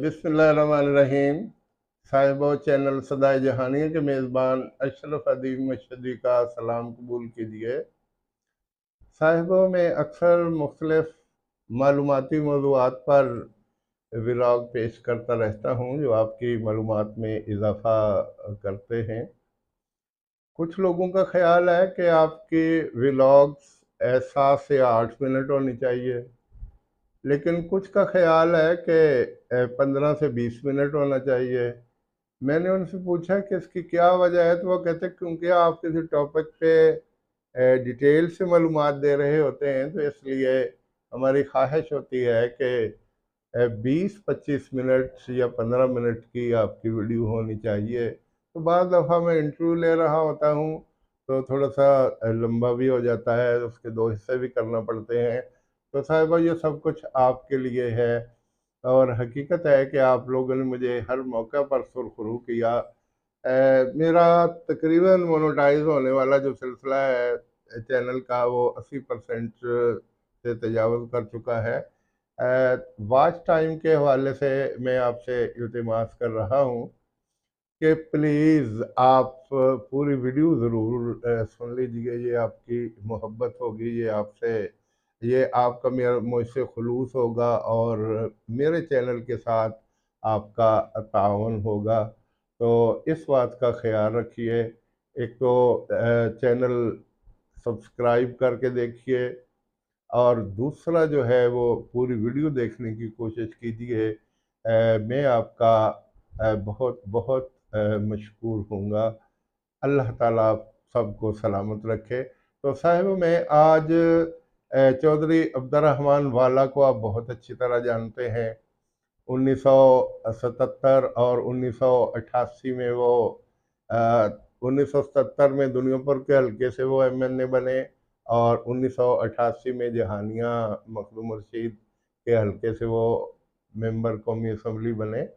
बिस्मिल्लाहिर्रहमानिर्रहीम। साहिबो चैनल सदाए जहानिया के मेज़बान अशरफ अदीब मशहदी का सलाम कबूल कीजिए। साहिबो में अक्सर मुख्तलिफ मालूमाती मौज़ूआत पर व्लॉग पेश करता रहता हूँ जो आपकी मालूमात में इजाफ़ा करते हैं। कुछ लोगों का ख्याल है कि आपके व्लॉग्स 7 से 8 मिनट होनी चाहिए, लेकिन कुछ का ख्याल है कि 15 से 20 मिनट होना चाहिए। मैंने उनसे पूछा कि इसकी क्या वजह है, तो वो कहते हैं क्योंकि आप किसी टॉपिक पे डिटेल से मालूमात दे रहे होते हैं, तो इसलिए हमारी ख्वाहिश होती है कि 20-25 मिनट या 15 मिनट की आपकी वीडियो होनी चाहिए। तो बाद दफ़ा मैं इंटरव्यू ले रहा होता हूँ तो थोड़ा सा लंबा भी हो जाता है, उसके 2 हिस्से भी करना पड़ते हैं। तो साहिबा ये सब कुछ आपके लिए है, और हकीकत है कि आप लोगों ने मुझे हर मौका पर सुरखरू किया। मेरा तकरीबन मोनेटाइज होने वाला जो सिलसिला है चैनल का, वो 80% से तजावज़ कर चुका है। वॉच टाइम के हवाले से मैं आपसे इल्तिमास कर रहा हूँ कि प्लीज़ आप पूरी वीडियो ज़रूर सुन लीजिए। ये आपकी मोहब्बत होगी, ये आपका मेरा मुझसे खुलूस होगा और मेरे चैनल के साथ आपका ताउन होगा। तो इस बात का ख्याल रखिए। एक तो चैनल सब्सक्राइब करके देखिए, और दूसरा जो है वो पूरी वीडियो देखने की कोशिश कीजिए। मैं आपका बहुत बहुत मशकूर हूँगा। अल्लाह ताला आप सबको सलामत रखे। तो साहिब, मैं आज चौधरी अब्दुर्रहमान वाला को आप बहुत अच्छी तरह जानते हैं। 1977 और 1988 में वो 1970 में दुनियापुर के हल्के से वो MNA बने, और 1988 में जहानिया मखदूम रशीद के हल्के से वो मेंबर कौमी असम्बली बने।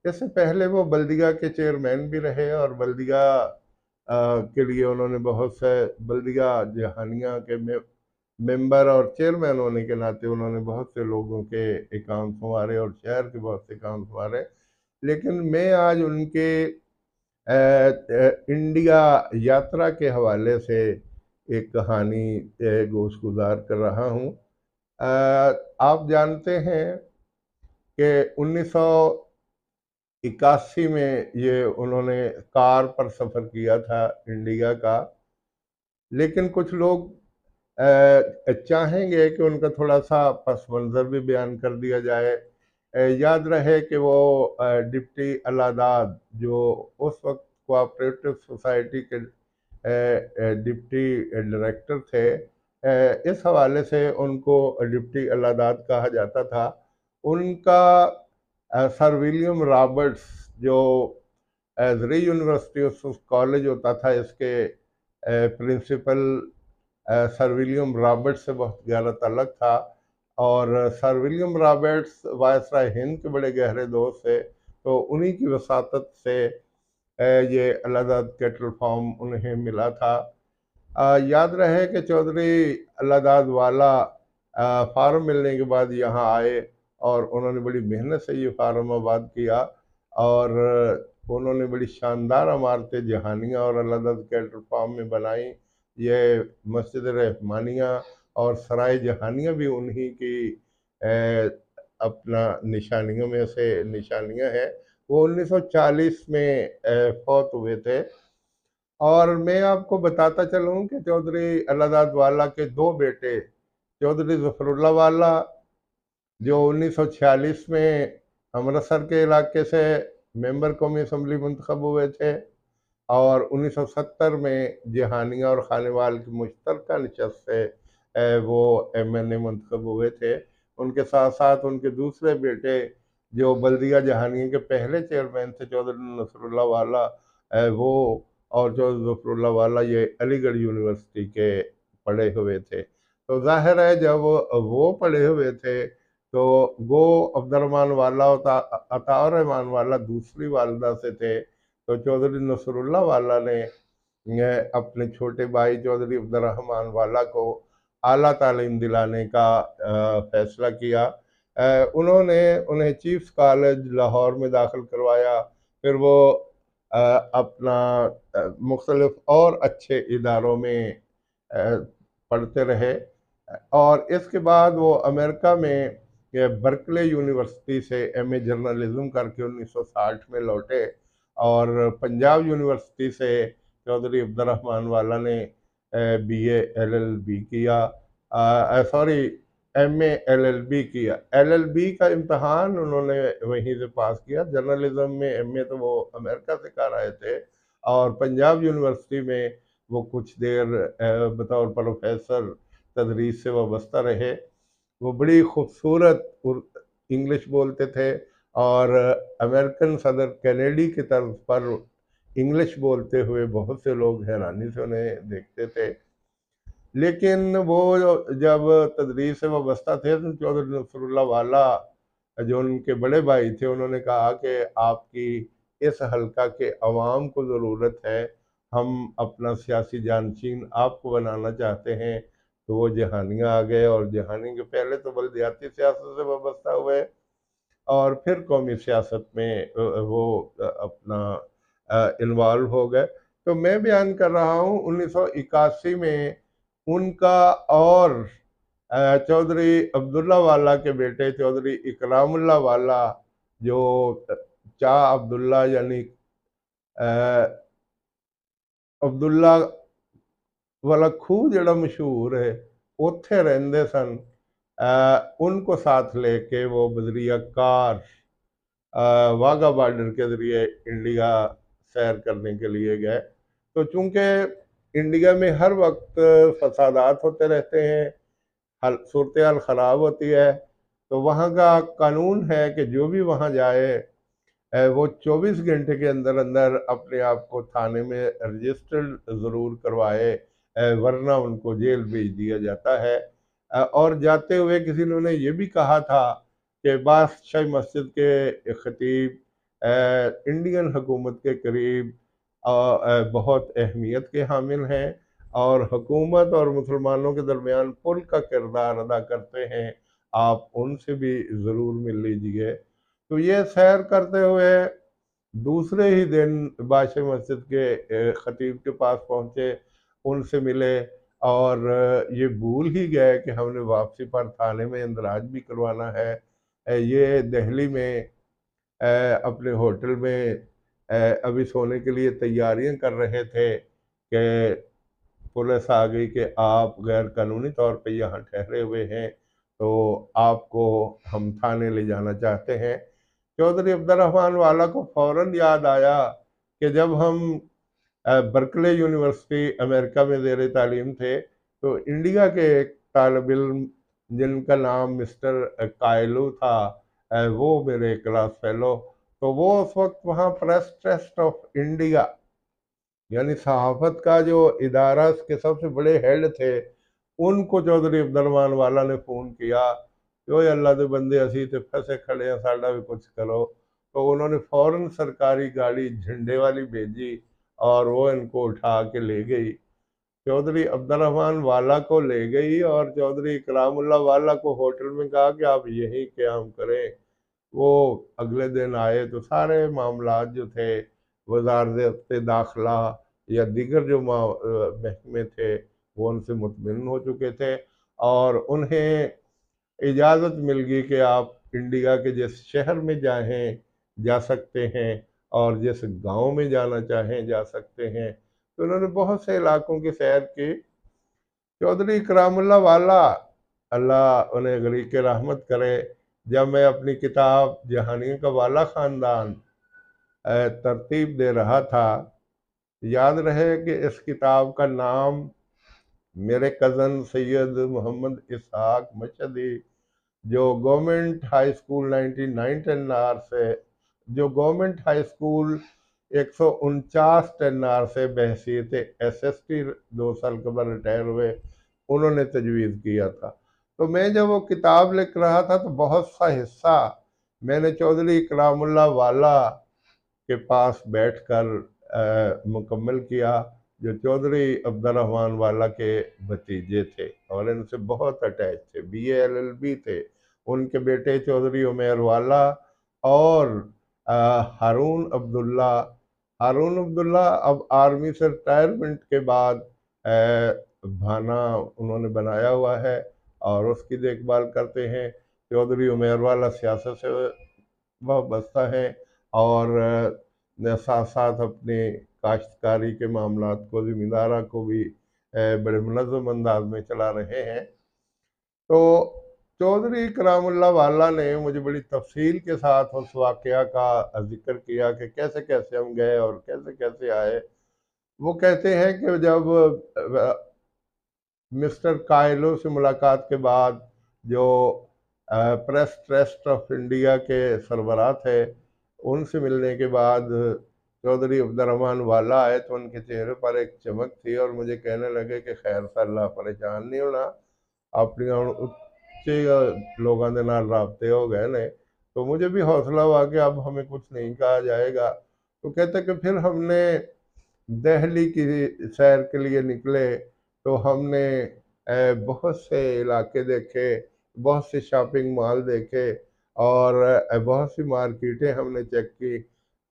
इससे पहले वो बल्दिया के चेयरमैन भी रहे, और बल्दिया के लिए उन्होंने बहुत से बल्दिया जहानिया के मेंबर और चेयरमैन होने के नाते उन्होंने बहुत से लोगों के काम संवारे और शहर के बहुत से काम संवारे। लेकिन मैं आज उनके इंडिया यात्रा के हवाले से एक कहानी गोश गुजार कर रहा हूँ। आप जानते हैं कि 1981 में ये उन्होंने कार पर सफ़र किया था इंडिया का। लेकिन कुछ लोग चाहेंगे कि उनका थोड़ा सा पस मंज़र भी बयान कर दिया जाए। याद रहे कि वो डिप्टी अलादाद, जो उस वक्त कोऑपरेटिव सोसाइटी के डिप्टी डायरेक्टर थे, इस हवाले से उनको डिप्टी अलादाद कहा जाता था। उनका सर विलियम रॉबर्ट्स, जो री यूनिवर्सिटी कॉलेज होता था, इसके प्रिंसिपल सर विलियम रॉबर्ट्स से बहुत गहरा ताल्लुक़ था। और sir William Roberts viceroy Hind के बड़े गहरे दोस्त थे। तो उन्हीं की वसातत से ये अलाहाबाद कैटल फार्म उन्हें मिला था। याद रहे कि चौधरी अलाहाबाद वाला फार्म मिलने के बाद यहाँ आए, और उन्होंने बड़ी मेहनत से ये फार्म आबाद किया, और उन्होंने बड़ी शानदार इमारतें जहानिया और अलाहाबाद कैटल फार्म में बनाई। ये मस्जिद रहमानिया और सराय जहानिया भी उन्हीं की अपना निशानियों में से निशानियां हैं। वो 1940 में फौत हुए थे। और मैं आपको बताता चलूँ कि चौधरी अलाहाबाद वाला के दो बेटे, चौधरी ज़फ़रुल्लाह वाला, जो 1946 में अमृतसर के इलाके से मेंबर कौमी असम्बली मुंतखब हुए थे, और 1970 में जहानिया और खानेवाल की मुश्तरका नशस्त से वो MNA मुंतखब हुए थे। उनके साथ साथ उनके दूसरे बेटे, जो बल्दिया जहानिया के पहले चेयरमैन थे, चौधरी नसरुल्लाह वाला, वो और चौधरी ज़फ़रुल्लाह वाला ये अलीगढ़ यूनिवर्सिटी के पढ़े हुए थे। तो जाहिर है जब वो पढ़े हुए थे तो वो अब्दुर्रहमान वाला अताउर रहमान वाला दूसरी वालदा से थे। तो चौधरी नसरुल्लाह वाला ने अपने छोटे भाई चौधरी अब्दुर्रहमान वाला को आला तालीम दिलाने का फैसला किया। उन्होंने उन्हें चीफ्स कॉलेज लाहौर में दाखिल करवाया। फिर वो अपना मुख्तलिफ और अच्छे इदारों में पढ़ते रहे, और इसके बाद वो अमेरिका में बर्कले यूनिवर्सिटी से एमए जर्नलिज्म करके 1960 में लौटे, और पंजाब यूनिवर्सिटी से चौधरी अब्दुर्रहमान वाला ने बीए एलएलबी किया, सॉरी एमए एलएलबी किया। एलएलबी का इम्तहान उन्होंने वहीं से पास किया। जर्नलिज्म में एमए तो वो अमेरिका से कर आए थे, और पंजाब यूनिवर्सिटी में वो कुछ देर बतौर प्रोफेसर तदरीस से वाबस्ता रहे। वो बड़ी खूबसूरत इंग्लिश बोलते थे, और अमेरिकन सदर कैनेडी की तर्ज पर इंग्लिश बोलते हुए बहुत से लोग हैरानी से उन्हें देखते थे। लेकिन वो जब तदरीस से वाबस्ता थे तो चौधरी नसरुल्लाह वाला जो उनके बड़े भाई थे, उन्होंने कहा कि आपकी इस हल्का के अवाम को ज़रूरत है, हम अपना सियासी जानशीन आपको बनाना चाहते हैं। तो वो जहानिया आ गए, और जहानी के पहले तो बल्दियाती सियासत से वाबस्ता हुए, और फिर कौमी सियासत में वो अपना इन्वॉल्व हो गए। तो मैं बयान कर रहा हूँ 1981 में उनका और चौधरी अब्दुल्ला वाला के बेटे चौधरी इकरामुल्ला वाला, जो शाह अब्दुल्ला यानी अब्दुल्ला वाला खूह जड़ा मशहूर है, उत्थे रहंदे सन। उनको साथ लेके वो बदरिया कार वाघा बॉर्डर के ज़रिए इंडिया सैर करने के लिए गए। तो चूंकि इंडिया में हर वक्त फसादात होते रहते हैं, सूरत हाल ख़राब होती है, तो वहाँ का कानून है कि जो भी वहाँ जाए वो 24 घंटे के अंदर अंदर अपने आप को थाने में रजिस्टर्ड ज़रूर करवाए, वरना उनको जेल भेज दिया जाता है। और जाते हुए किसी ने ये भी कहा था कि बादशाही मस्जिद के खतीब इंडियन हुकूमत के करीब बहुत अहमियत के हामिल हैं, और हुकूमत और मुसलमानों के दरमियान पुल का किरदार अदा करते हैं, आप उनसे भी ज़रूर मिल लीजिए। तो ये सैर करते हुए दूसरे ही दिन बादशाह मस्जिद के खतीब के पास पहुँचे, उनसे मिले, और ये भूल ही गए कि हमने वापसी पर थाने में इंदराज भी करवाना है। ये दिल्ली में अपने होटल में अभी सोने के लिए तैयारियां कर रहे थे कि पुलिस आ गई कि आप गैर कानूनी तौर पे यहाँ ठहरे हुए हैं, तो आपको हम थाने ले जाना चाहते हैं। चौधरी अब्दुर्रहमान वाला को फौरन याद आया कि जब हम बर्कले यूनिवर्सिटी अमेरिका में ज़ेर तालीम थे, तो इंडिया के एक तालब इल्म जिनका नाम मिस्टर कायलू था, वो मेरे क्लास फेलो, तो वो उस वक्त वहाँ प्रेस ट्रस्ट ऑफ इंडिया यानी सहाफत का जो इदारा के सबसे बड़े हेड थे, उनको चौधरी अब्दुर्रहमान वाला ने फ़ोन किया, जो अल्लाह के बंदे असी तो फंसे खड़े हैं, साडा भी कुछ करो। तो उन्होंने फ़ौरन सरकारी गाड़ी झंडे वाली भेजी, और वो इनको उठा के ले गई। चौधरी अब्दुर्रहमान वाला को ले गई, और चौधरी इकरामुल्ला वाला को होटल में कहा कि आप यहीं क़याम करें। वो अगले दिन आए तो सारे मामलात जो थे वजारत दाखिला या दीगर जो महकमे थे, वो उनसे मुतमिन हो चुके थे, और उन्हें इजाज़त मिल गई कि आप इंडिया के जिस शहर में चाहें जा सकते हैं, और जिस गांव में जाना चाहें जा सकते हैं। तो उन्होंने बहुत से इलाकों की सैर की। चौधरी करामुल्ला वाला, अल्लाह उन्हें गरीक रहमत करे, जब मैं अपनी किताब जहानियों का वाला ख़ानदान तरतीब दे रहा था, याद रहे कि इस किताब का नाम मेरे कज़न सैयद मोहम्मद इसहाक मशहदी, जो गवर्नमेंट हाई स्कूल 99 टेन्नार से, जो गवर्नमेंट हाई स्कूल 149 टेन्नार से बहसीत एसएसटी 2 साल कबल रिटायर हुए, उन्होंने तजवीज़ किया था। तो मैं जब वो किताब लिख रहा था तो बहुत सा हिस्सा मैंने चौधरी इकरामुल्ला वाला के पास बैठकर मुकम्मल किया, जो चौधरी अब्दुर्रहमान वाला के भतीजे थे और इनसे बहुत अटैच थे, बीए एलएलबी थे। उनके बेटे चौधरी उमेर वाला और हारून अब्दुल्ला। हारून अब्दुल्ला अब आर्मी से रिटायरमेंट के बाद भाना उन्होंने बनाया हुआ है और उसकी देखभाल करते हैं। चौधरी उमेर वाला सियासत से वाबस्ता है और साथ साथ अपने काश्तकारी के मामलात को, ज़िम्मेदारा को भी बड़े मुनज़्ज़म अंदाज में चला रहे हैं। तो चौधरी करामुल्लाह वाला ने मुझे बड़ी तफसील के साथ उस वाक़या का जिक्र किया कि कैसे कैसे हम गए और कैसे कैसे आए। वो कहते हैं कि जब मिस्टर कायलो से मुलाकात के बाद जो प्रेस ट्रस्ट ऑफ इंडिया के सरबराह थे, उनसे मिलने के बाद चौधरी अब्दुर्रहमान वाला आए तो उनके चेहरे पर एक चमक थी और मुझे कहने लगे कि खैर सल्ला परेशान नहीं होना, अपनी उच्चे लोगों के नाल राबते हो गए ने। तो मुझे भी हौसला हुआ कि अब हमें कुछ नहीं कहा जाएगा। तो कहते कि फिर हमने दिल्ली की सैर के लिए निकले तो हमने बहुत से इलाके देखे, बहुत से शॉपिंग मॉल देखे और बहुत सी मार्केटें हमने चेक की,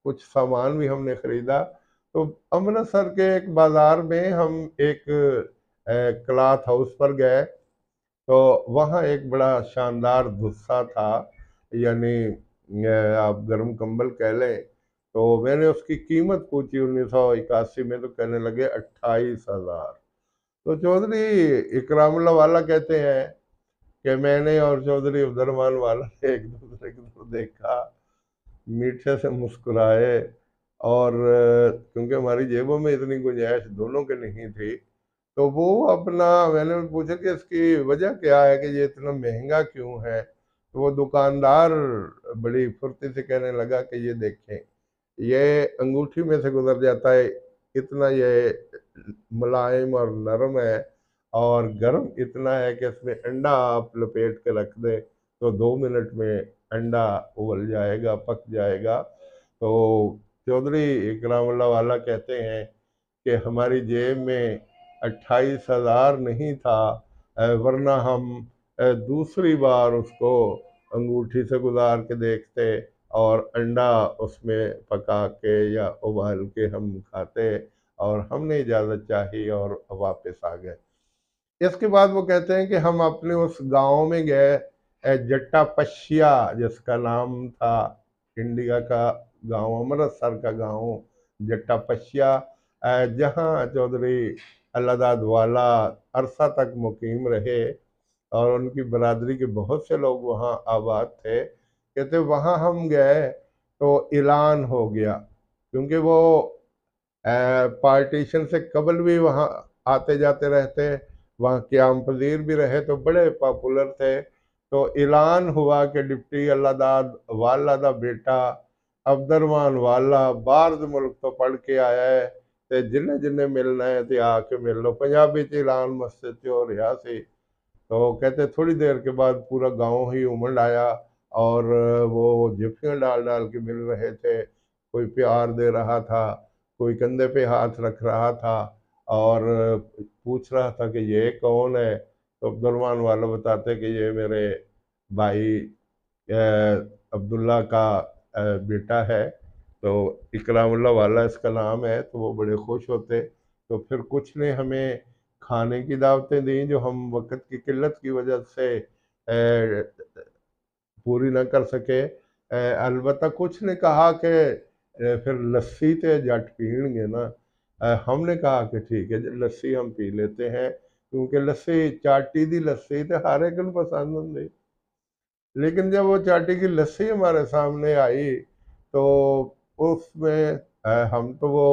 कुछ सामान भी हमने ख़रीदा। तो अमृतसर के एक बाज़ार में हम एक क्लॉथ हाउस पर गए तो वहाँ एक बड़ा शानदार दुस्सा था, यानी आप गर्म कंबल कह लें। तो मैंने उसकी कीमत पूछी 1981 में तो कहने लगे 28,000। तो चौधरी इकरामुल्लाह वाला कहते हैं कि मैंने और चौधरी अब्दुर्रहमान वाला ने एक दूसरे को देखा, मीठे से मुस्कुराए और क्योंकि हमारी जेबों में इतनी गुंजाइश दोनों के नहीं थी, तो वो अपना, मैंने पूछा कि इसकी वजह क्या है कि ये इतना महंगा क्यों है। तो वो दुकानदार बड़ी फुर्ती से कहने लगा कि ये देखें, ये अंगूठी में से गुजर जाता है, इतना ये मुलायम और नरम है और गर्म इतना है कि इसमें अंडा आप लपेट के रख दें तो 2 मिनट में अंडा उबल जाएगा, पक जाएगा। तो चौधरी इकरामुल्लाह वाला कहते हैं कि हमारी जेब में 28,000 नहीं था, वरना हम दूसरी बार उसको अंगूठी से गुजार के देखते और अंडा उसमें पका के या उबाल के हम खाते और हमने इजाज़त चाही और वापस आ गए। इसके बाद वो कहते हैं कि हम अपने उस गांव में गए, जट्टापशिया जिसका नाम था, इंडिया का गांव, अमृतसर का गांव जट्टापशिया, जहां चौधरी अल्लादाद वाला अरसा तक मुकीम रहे और उनकी बरादरी के बहुत से लोग वहाँ आबाद थे। कहते वहाँ हम गए तो ऐलान हो गया, क्योंकि वो पार्टीशन से कबल भी वहाँ आते जाते रहते, वहाँ क़याम पज़ीर भी रहे तो बड़े पॉपुलर थे। तो ऐलान हुआ कि डिप्टी अल्लादाद वाला दा बेटा अब्दुर्रहमान वाला बाहर दे मुल्क तो पढ़ के आया है, ते जिन्हें जिन्हें मिलना है ते आके मिल लो। पंजाबी च ऐलान मस्जिद च हो रहा सी। तो कहते थोड़ी देर के बाद पूरा गांव ही उमड़ आया और वो जिप्सियाँ डाल डाल के मिल रहे थे, कोई प्यार दे रहा था, कोई कंधे पे हाथ रख रहा था और पूछ रहा था कि ये कौन है। तो अब्दुर्रहमान वाला बताते कि ये मेरे भाई अब्दुल्ला का बेटा है, तो इकरामुल्लाह वाला इसका नाम है। तो वो बड़े खुश होते। तो फिर कुछ ने हमें खाने की दावतें दी जो हम वक़्त की किल्लत की वजह से पूरी ना कर सके। अलबत्ता कुछ ने कहा कि फिर लस्सी तो जट पीणगे ना। हमने कहा कि ठीक है जी, लस्सी हम पी लेते हैं, क्योंकि लस्सी चाटी दी लस्सी तो हर एक को पसंद होंगी। लेकिन जब वो चाटी की लस्सी हमारे सामने आई तो उसमें हम तो वो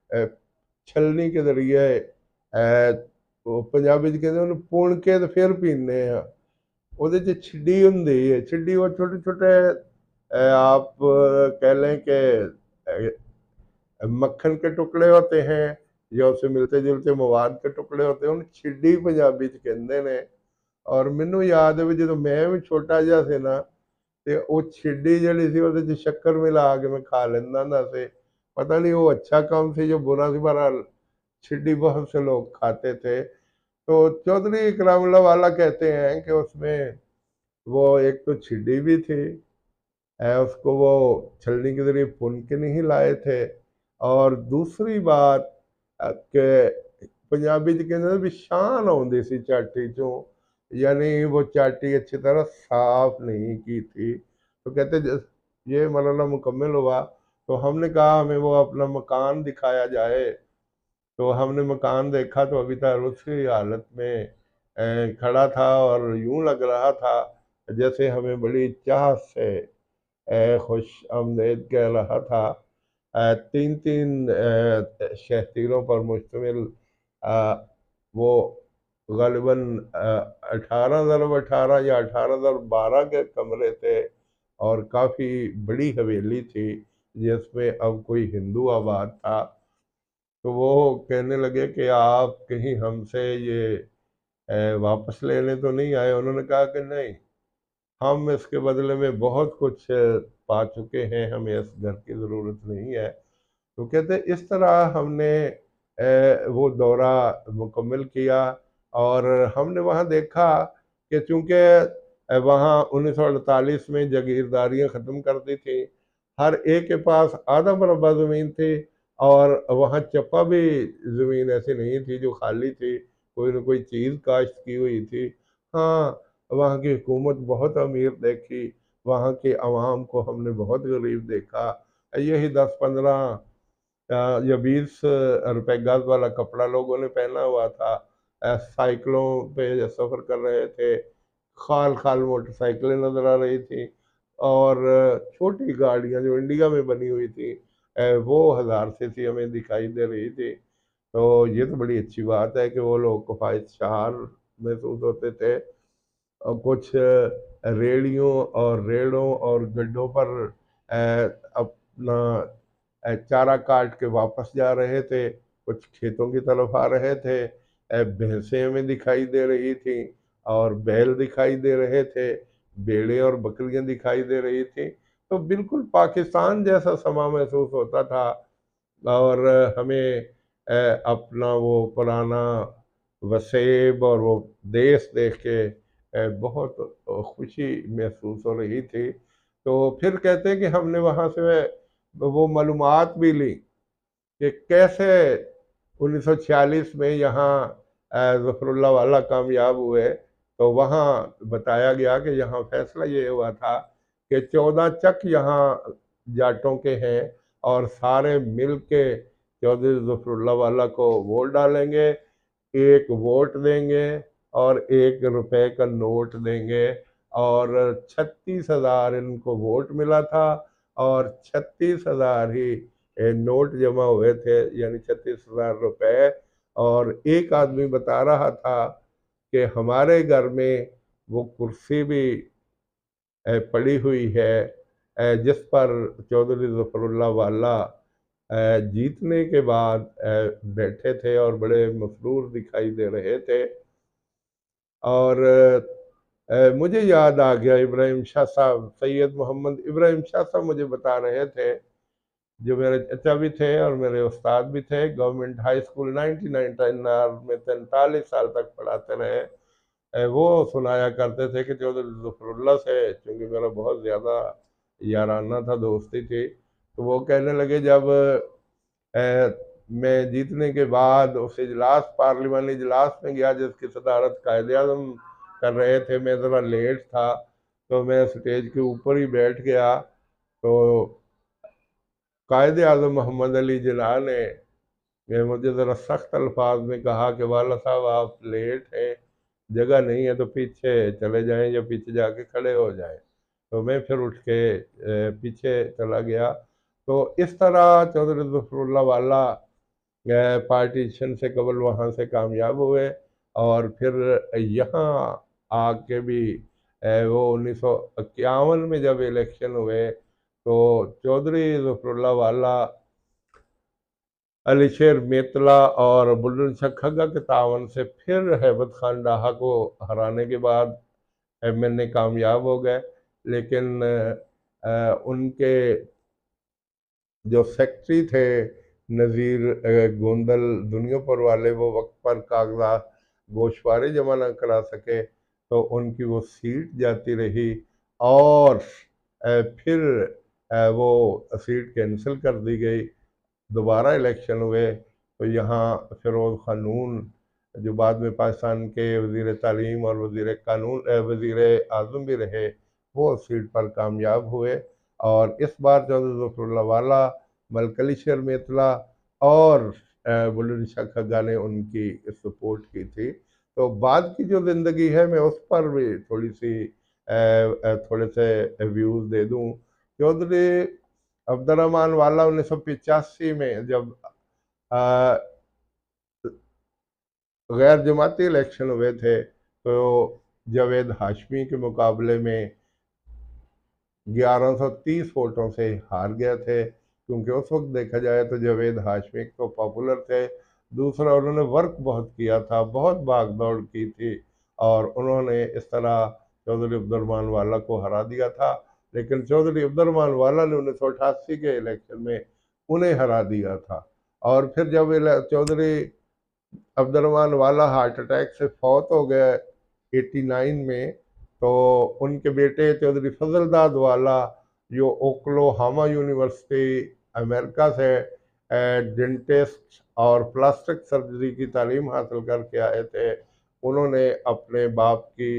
अ, छलनी के जरिए वो पंजाबी च कहते हैं पुण के तो फिर पीने हैं। ਉਹਦੇ 'ਚ छिड्डी ਹੁੰਦੀ है, छिड्डी वो छोटे छोटे आप कह लें कि मक्खन के टुकड़े होते हैं या उससे मिलते जुलते मवाद के टुकड़े होते हैं, उन्हें छिड्डी पंजाबी च कहते हैं। और मैनू याद है भी जो मैं भी छोटा जिहा ਸੀ ना, ਤੇ ਉਹ छिड्डी ਜਿਹੜੀ ਸੀ ਉਹਦੇ 'ਚ शक्कर मिला के मैं खा लेंदा ਹੁੰਦਾ ਸੀ। पता नहीं वो अच्छा काम थी जो बुरा थी, बहरहाल छिड्डी बहुत से लोग खाते थे। तो चौधरी इकरामुल्लाह वाला कहते हैं कि उसमें वो एक तो छिड़ी भी थी, उसको वो छलनी के जरिए पुन के नहीं लाए थे। और दूसरी बात कि पंजाबी जी कहते भी शान आउंदी सी चाटी चों, यानी वो चाटी अच्छी तरह साफ नहीं की थी। तो कहते ये मरना मुकम्मल हुआ तो हमने कहा हमें वो अपना मकान दिखाया जाए। तो हमने मकान देखा तो अभी तक उसी हालत में खड़ा था, और यूं लग रहा था जैसे हमें बड़ी चाह से खुश आमदेद कह रहा था। तीन तीन शहतीरों पर मुश्तमिल वो गालिबन 18 दरब 18 या 18 दरब 12 के कमरे थे, और काफ़ी बड़ी हवेली थी जिसमें अब कोई हिंदू आबाद था। तो वो कहने लगे कि आप कहीं हमसे ये वापस लेने तो नहीं आए। उन्होंने कहा कि नहीं, हम इसके बदले में बहुत कुछ पा चुके हैं, हमें इस घर की ज़रूरत नहीं है। तो कहते इस तरह हमने वो दौरा मुकम्मल किया। और हमने वहाँ देखा कि चूँकि वहाँ 1948 में जागीरदारियाँ ख़त्म कर दी थी, हर एक के पास आधा मरबा ज़मीन थी, और वहाँ चप्पा भी ज़मीन ऐसी नहीं थी जो खाली थी, कोई न कोई चीज़ काश्त की हुई थी। हाँ, वहाँ की हुकूमत बहुत अमीर देखी, वहाँ के अवाम को हमने बहुत गरीब देखा। यही 10-15 या 20 रुपए गज वाला कपड़ा लोगों ने पहना हुआ था। साइकिलों पे सफ़र कर रहे थे, खाल खाल मोटरसाइकिलें नज़र आ रही थी, और छोटी गाड़ियाँ जो इंडिया में बनी हुई थी वो 1000 सीसी हमें दिखाई दे रही थी। तो ये तो बड़ी अच्छी बात है कि वो लोग को ख्वाहिशहार महसूस होते थे। और कुछ रेड़ियों और रेड़ों और गड्ढों पर अपना चारा काट के वापस जा रहे थे, कुछ खेतों की तरफ आ रहे थे। भैंसें हमें दिखाई दे रही थी, और बैल दिखाई दे रहे थे, भेड़ें और बकरियां दिखाई दे रही थी। तो बिल्कुल पाकिस्तान जैसा समा महसूस होता था। और हमें अपना वो पुराना वसेब और वो देश देख के बहुत खुशी महसूस हो रही थी। तो फिर कहते हैं कि हमने वहाँ से वो मालूमात भी ली कि कैसे 1946 में यहाँ ज़फ़रुल्लाह वाला कामयाब हुए। तो वहाँ बताया गया कि यहाँ फैसला ये हुआ था कि 14 चक यहाँ जाटों के हैं, और सारे मिल के चौधरी ज़फ़रुल्लाह वाला को वोट डालेंगे, एक वोट देंगे, और 1 रुपए का नोट देंगे। और 36,000 इनको वोट मिला था, और 36,000 ही नोट जमा हुए थे, यानी 36,000 रुपए। और एक आदमी बता रहा था कि हमारे घर में वो कुर्सी भी पड़ी हुई है जिस पर चौधरी ज़फ़रुल्लाह वाला जीतने के बाद बैठे थे और बड़े मसरूर दिखाई दे रहे थे। और मुझे याद आ गया इब्राहिम शाह साहब, सैयद मोहम्मद इब्राहिम शाह साहब मुझे बता रहे थे, जो मेरे चचा भी थे और मेरे उस्ताद भी थे। गवर्नमेंट हाई स्कूल 1999 में 43 साल तक पढ़ाते रहे। वो सुनाया करते थे कि चौधरी ज़फ़रुल्लाह से चूँकि मेरा बहुत ज़्यादा याराना था, दोस्ती थी, तो वो कहने लगे जब मैं जीतने के बाद उस इजलास पार्लिमानी इजलास में गया जिसकी सदारत कायदे आज़म कर रहे थे, मैं ज़रा लेट था, तो मैं स्टेज के ऊपर ही बैठ गया। तो कायदे आज़म मोहम्मद अली जिन्ना ने मुझे ज़रा सख्त अल्फाज में कहा कि वाला साहब आप लेट हैं, जगह नहीं है तो पीछे चले जाएं या पीछे जाके खड़े हो जाएं। तो मैं फिर उठ के पीछे चला गया। तो इस तरह चौधरी ज़फ़रुल्लाह वाला पार्टीशन से कबल वहाँ से कामयाब हुए, और फिर यहाँ आके भी वो 1951 में जब इलेक्शन हुए तो चौधरी ज़फ़रुल्लाह वाला अली शेर मेतला और बुल्लन शाह खग्गा के तावन से फिर हैबत खान डाहा को हराने के बाद एमएनए कामयाब हो गए। लेकिन उनके जो सेक्रेटरी थे नज़ीर गोंदल दुनियापुर वाले, वो वक्त पर कागजात गोशवारे जमा न करा सके। तो उनकी वो सीट जाती रही और फिर वो सीट कैंसिल कर दी गई। दोबारा इलेक्शन हुए तो यहाँ फिरोज़ ख़ानून जो बाद में पाकिस्तान के वज़ीर तालीम और वज़ीर कानून वज़ीर आज़म भी रहे, वो सीट पर कामयाब हुए। और इस बार चौधरी ज़फ़रुल्लाह वाला, मलिक अली शर्मितला और बुल्ले शाह खग्गा ने उनकी सपोर्ट की थी। तो बाद की जो ज़िंदगी है मैं उस पर भी थोड़ी सी थोड़े से व्यूज़ दे दूँ। चौधरी अब्दुर्रहमान वाला 1985 में जब गैर जमाती इलेक्शन हुए थे तो जावेद हाशमी के मुकाबले में 1130 वोटों से हार गए थे, क्योंकि उस वक्त देखा जाए तो जावेद हाशमी तो पॉपुलर थे, दूसरा उन्होंने वर्क बहुत किया था, बहुत भाग दौड़ की थी और उन्होंने इस तरह चौधरी अब्दुर्रहमान वाला को हरा दिया था। लेकिन चौधरी अब्दुर्रहमान वाला ने 1988 के इलेक्शन में उन्हें हरा दिया था। और फिर जब चौधरी अब्दुर्रहमान वाला हार्ट अटैक से फौत हो गए 89 में, तो उनके बेटे चौधरी फजलदाद वाला जो ओक्लाहोमा यूनिवर्सिटी अमेरिका से डेंटिस्ट और प्लास्टिक सर्जरी की तालीम हासिल करके आए थे, उन्होंने अपने बाप की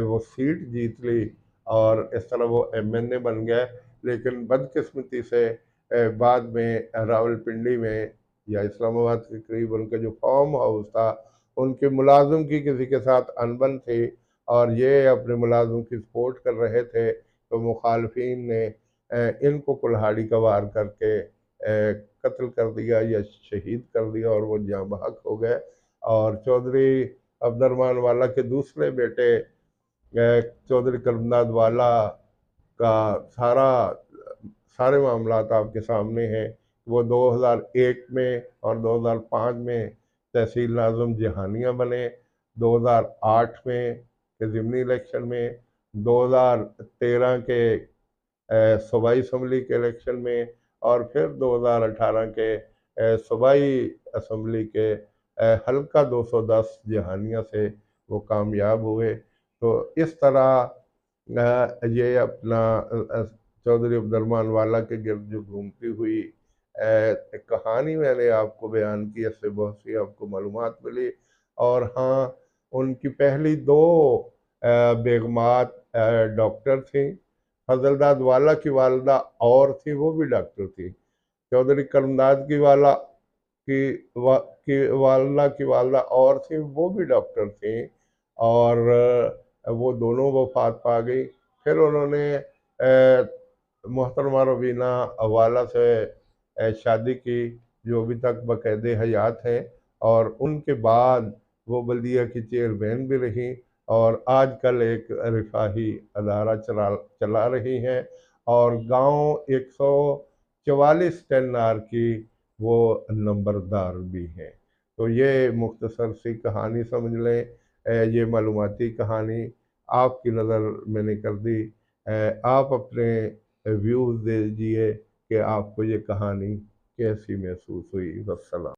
वो सीट जीत ली और इस तरह वो एमएनए बन गए। लेकिन बदकिस्मती से बाद में रावलपिंडी में या इस्लामाबाद के करीब उनका जो फार्म हाउस था, उनके मुलाजिम की किसी के साथ अनबन थी और ये अपने मुलाजिम की सपोर्ट कर रहे थे, तो मुखालफिन ने इनको कुल्हाड़ी का वार करके कत्ल कर दिया या शहीद कर दिया और वो जाँ बहक हो गए। और चौधरी अब्दुर्रहमान वाला के दूसरे बेटे चौधरी करमनाद वाला का सारे मामलात आपके सामने हैं। वो 2001 में और 2005 में तहसील नाज़िम जहानिया बने, 2008 में के ज़िमनी इलेक्शन में, 2013 के सूबाई असम्बली के इलेक्शन में और फिर 2018 के सूबाई असम्बली के हल्का 210 जहानिया से वो कामयाब हुए। तो इस तरह ये अपना चौधरी अब्दुर्रहमान वाला के गिर्द जो घूमती हुई एक कहानी मैंने आपको बयान की, इससे बहुत सी आपको मालूमात मिली। और हाँ, उनकी पहली दो बेगमात डॉक्टर थी। फजलदाद वाला की वालदा और थी, वो भी डॉक्टर थी। चौधरी करमदाद की वालदा की वालदा और थी, वो भी डॉक्टर थी और वो दोनों वफात पा गई। फिर उन्होंने मोहतरमा रवीना वाला से शादी की, जो अभी तक बाकायदे हयात हैं, और उनके बाद वो बल्दिया की चेयरमैन भी रही और आजकल एक रिफाही अदारा चला रही हैं और गांव 144 10R की वो नंबरदार भी हैं। तो ये मुख्तसर सी कहानी समझ लें, ये मालूमाती कहानी आपकी नज़र मैंने कर दी। आप अपने व्यूज़ दे दीजिए कि आपको ये कहानी कैसी महसूस हुई। वस्सलाम।